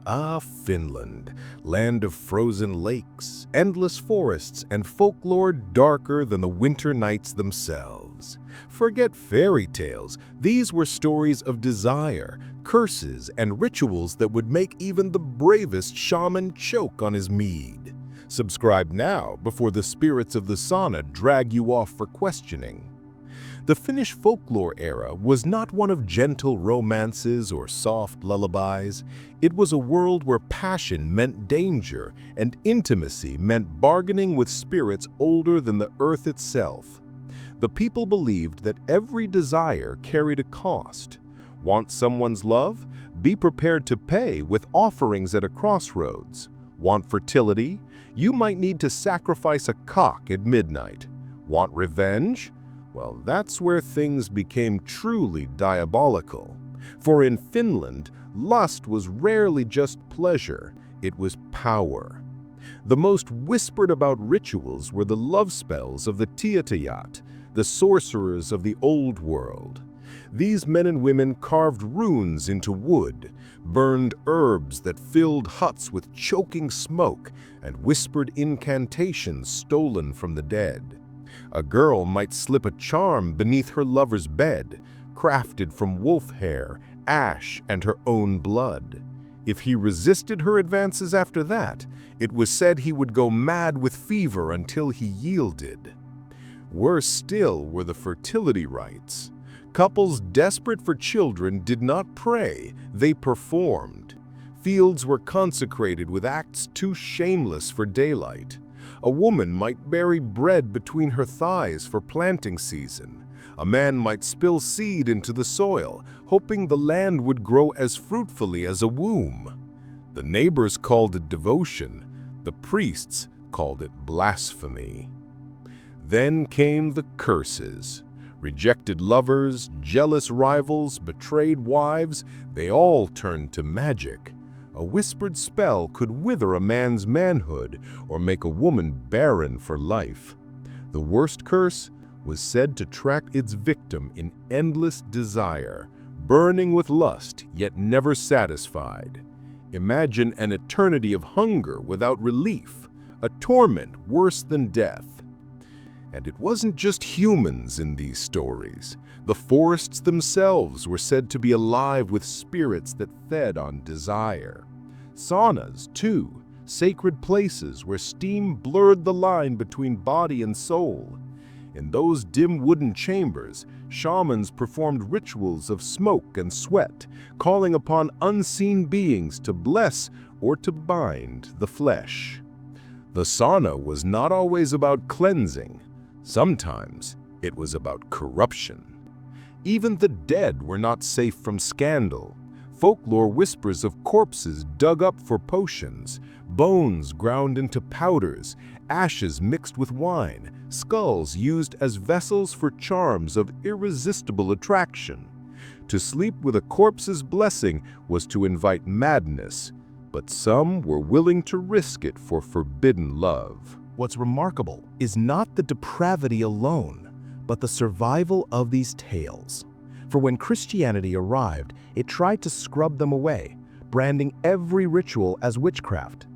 Ah, Finland, land of frozen lakes, endless forests, and folklore darker than the winter nights themselves. Forget fairy tales, these were stories of desire, curses, and rituals that would make even the bravest shaman choke on his mead. Subscribe now before the spirits of the sauna drag you off for questioning. The Finnish folklore era was not one of gentle romances or soft lullabies. It was a world where passion meant danger and intimacy meant bargaining with spirits older than the earth itself. The people believed that every desire carried a cost. Want someone's love? Be prepared to pay with offerings at a crossroads. Want fertility? You might need to sacrifice a cock at midnight. Want revenge? Well, that's where things became truly diabolical. For in Finland, lust was rarely just pleasure, it was power. The most whispered about rituals were the love spells of the tietäjät, the sorcerers of the old world. These men and women carved runes into wood, burned herbs that filled huts with choking smoke, and whispered incantations stolen from the dead. A girl might slip a charm beneath her lover's bed, crafted from wolf hair, ash, and her own blood. If he resisted her advances after that, it was said he would go mad with fever until he yielded. Worse still were the fertility rites. Couples desperate for children did not pray, they performed. Fields were consecrated with acts too shameless for daylight. A woman might bury bread between her thighs for planting season. A man might spill seed into the soil, hoping the land would grow as fruitfully as a womb. The neighbors called it devotion. The priests called it blasphemy. Then came the curses. Rejected lovers, jealous rivals, betrayed wives, they all turned to magic. A whispered spell could wither a man's manhood or make a woman barren for life. The worst curse was said to track its victim in endless desire, burning with lust yet never satisfied. Imagine an eternity of hunger without relief, a torment worse than death. And it wasn't just humans in these stories. The forests themselves were said to be alive with spirits that fed on desire. Saunas, too, sacred places where steam blurred the line between body and soul. In those dim wooden chambers, shamans performed rituals of smoke and sweat, calling upon unseen beings to bless or to bind the flesh. The sauna was not always about cleansing. Sometimes it was about corruption. Even the dead were not safe from scandal. Folklore whispers of corpses dug up for potions, bones ground into powders, ashes mixed with wine, skulls used as vessels for charms of irresistible attraction. To sleep with a corpse's blessing was to invite madness, but some were willing to risk it for forbidden love. What's remarkable is not the depravity alone, but the survival of these tales. For when Christianity arrived, it tried to scrub them away, branding every ritual as witchcraft.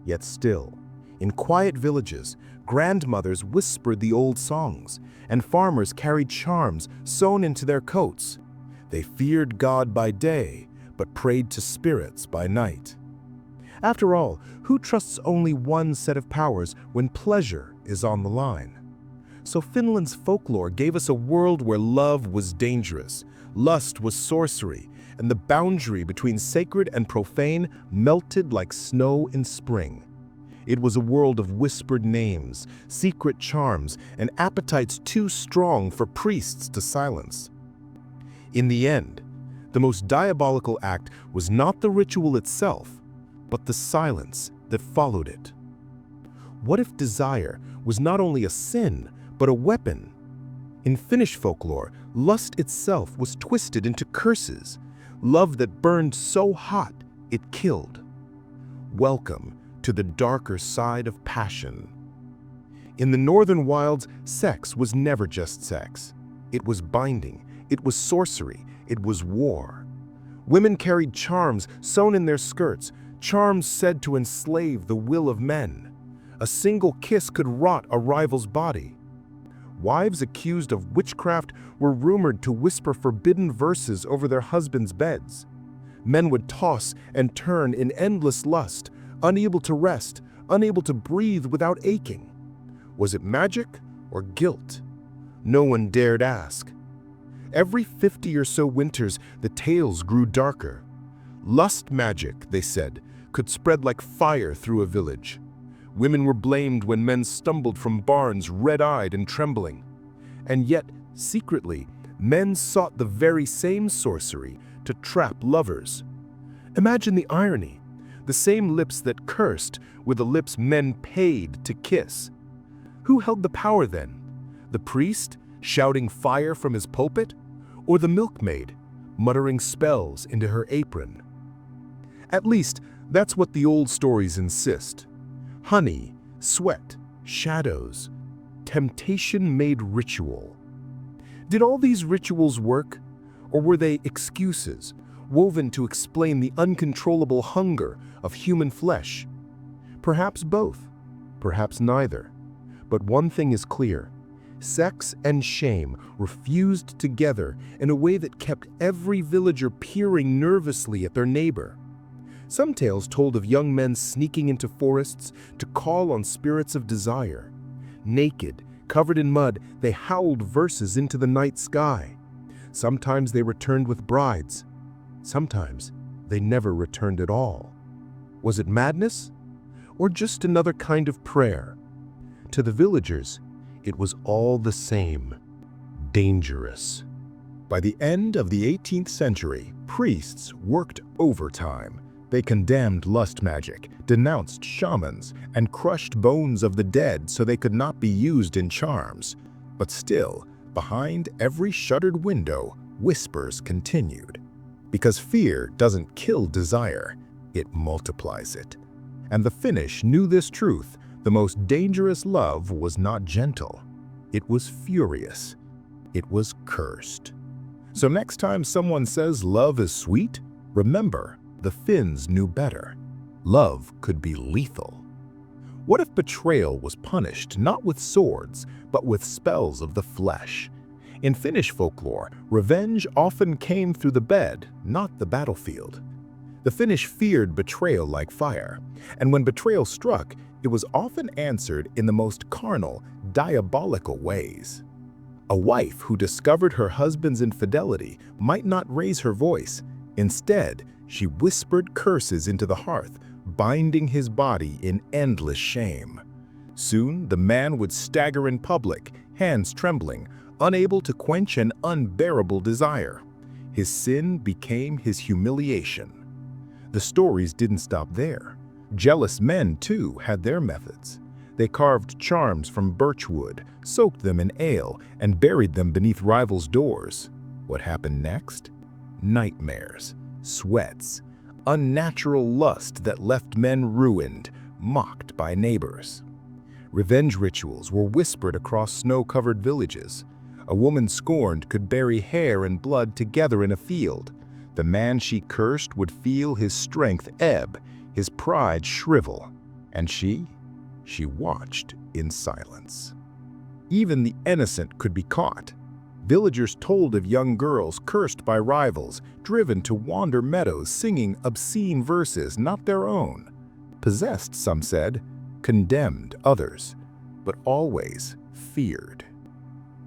Yet still, in quiet villages, grandmothers whispered the old songs, and farmers carried charms sewn into their coats. They feared God by day, but prayed to spirits by night. After all, who trusts only one set of powers when pleasure is on the line? So Finland's folklore gave us a world where love was dangerous, lust was sorcery, and the boundary between sacred and profane melted like snow in spring. It was a world of whispered names, secret charms, and appetites too strong for priests to silence. In the end, the most diabolical act was not the ritual itself, but the silence that followed it. What if desire was not only a sin, but a weapon? In Finnish folklore, lust itself was twisted into curses, love that burned so hot it killed. Welcome to the darker side of passion. In the northern wilds, sex was never just sex. It was binding, it was sorcery, it was war. Women carried charms sewn in their skirts, charms said to enslave the will of men. A single kiss could rot a rival's body. Wives accused of witchcraft were rumored to whisper forbidden verses over their husbands' beds. Men would toss and turn in endless lust, unable to rest, unable to breathe without aching. Was it magic or guilt? No one dared ask. Every 50 or so winters, the tales grew darker. Lust magic, they said, could spread like fire through a village. Women were blamed when men stumbled from barns red-eyed and trembling. And yet, secretly, men sought the very same sorcery to trap lovers. Imagine the irony. The same lips that cursed were the lips men paid to kiss. Who held the power then? The priest, shouting fire from his pulpit? Or the milkmaid, muttering spells into her apron? At least, that's what the old stories insist. Honey, sweat, shadows, temptation made ritual. Did all these rituals work? Or were they excuses, woven to explain the uncontrollable hunger of human flesh? Perhaps both, perhaps neither. But one thing is clear. Sex and shame were fused together in a way that kept every villager peering nervously at their neighbor. Some tales told of young men sneaking into forests to call on spirits of desire. Naked, covered in mud, they howled verses into the night sky. Sometimes they returned with brides. Sometimes they never returned at all. Was it madness? Or just another kind of prayer? To the villagers, it was all the same. Dangerous. By the end of the 18th century, priests worked overtime. They condemned lust magic, denounced shamans, and crushed bones of the dead so they could not be used in charms. But still, behind every shuttered window, whispers continued. Because fear doesn't kill desire, it multiplies it. And the Finnish knew this truth. The most dangerous love was not gentle. It was furious. It was cursed. So next time someone says love is sweet, remember, the Finns knew better. Love could be lethal. What if betrayal was punished not with swords, but with spells of the flesh? In Finnish folklore, revenge often came through the bed, not the battlefield. The Finnish feared betrayal like fire, and when betrayal struck, it was often answered in the most carnal, diabolical ways. A wife who discovered her husband's infidelity might not raise her voice. Instead, she whispered curses into the hearth, binding his body in endless shame. Soon, the man would stagger in public, hands trembling, unable to quench an unbearable desire. His sin became his humiliation. The stories didn't stop there. Jealous men, too, had their methods. They carved charms from birchwood, soaked them in ale, and buried them beneath rivals' doors. What happened next? Nightmares, sweats, unnatural lust that left men ruined, mocked by neighbors. Revenge rituals were whispered across snow-covered villages. A woman scorned could bury hair and blood together in a field. The man she cursed would feel his strength ebb, his pride shrivel, and she watched in silence. Even the innocent could be caught. Villagers told of young girls cursed by rivals, driven to wander meadows singing obscene verses not their own. Possessed, some said, condemned others, but always feared.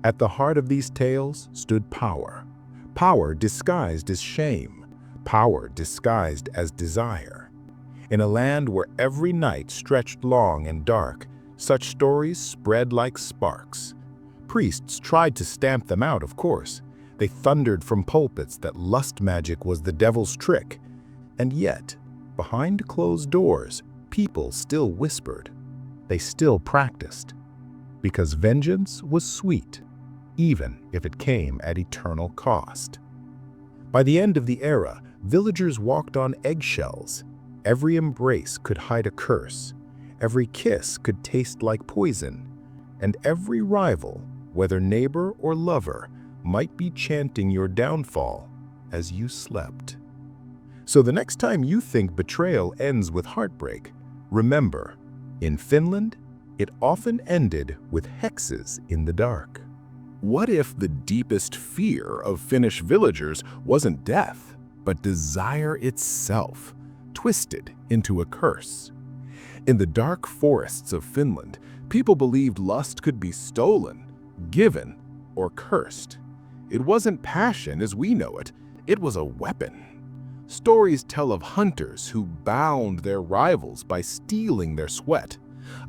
At the heart of these tales stood power. Power disguised as shame, power disguised as desire. In a land where every night stretched long and dark, such stories spread like sparks. Priests tried to stamp them out, of course. They thundered from pulpits that lust magic was the devil's trick. And yet, behind closed doors, people still whispered. They still practiced. Because vengeance was sweet, even if it came at eternal cost. By the end of the era, villagers walked on eggshells. Every embrace could hide a curse. Every kiss could taste like poison. And every rival, whether neighbor or lover, might be chanting your downfall as you slept. So the next time you think betrayal ends with heartbreak, remember, in Finland, it often ended with hexes in the dark. What if the deepest fear of Finnish villagers wasn't death, but desire itself, twisted into a curse? In the dark forests of Finland, people believed lust could be stolen, given, or cursed. It wasn't passion as we know it, it was a weapon. Stories tell of hunters who bound their rivals by stealing their sweat.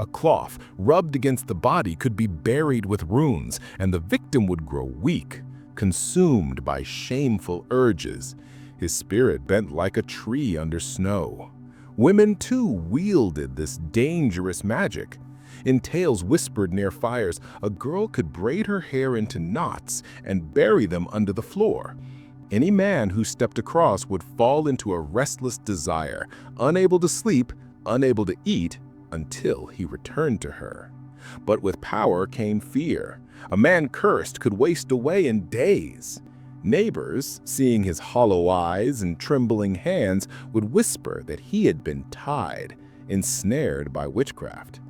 A cloth rubbed against the body could be buried with runes, and the victim would grow weak, consumed by shameful urges, his spirit bent like a tree under snow. Women, too, wielded this dangerous magic. In tales whispered near fires, a girl could braid her hair into knots and bury them under the floor. Any man who stepped across would fall into a restless desire, unable to sleep, unable to eat, until he returned to her. But with power came fear. A man cursed could waste away in days. Neighbors, seeing his hollow eyes and trembling hands, would whisper that he had been tied, ensnared by witchcraft.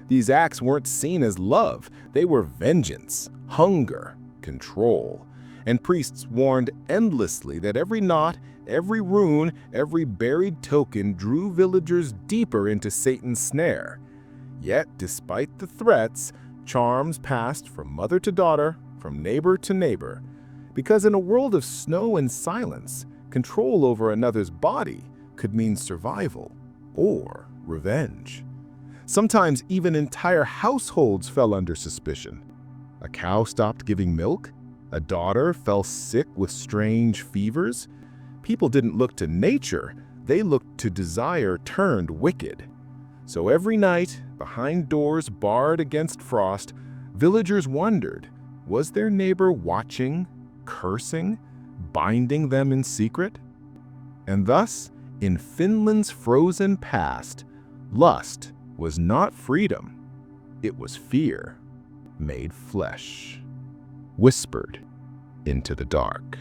These acts weren't seen as love, they were vengeance, hunger, control. And priests warned endlessly that every knot, every rune, every buried token drew villagers deeper into Satan's snare. Yet, despite the threats, charms passed from mother to daughter, from neighbor to neighbor. Because in a world of snow and silence, control over another's body could mean survival or revenge. Sometimes even entire households fell under suspicion. A cow stopped giving milk, a daughter fell sick with strange fevers. People didn't look to nature, they looked to desire turned wicked. So every night, behind doors barred against frost, villagers wondered, was their neighbor watching, cursing, binding them in secret? And thus, in Finland's frozen past, lust was not freedom, it was fear made flesh, whispered into the dark.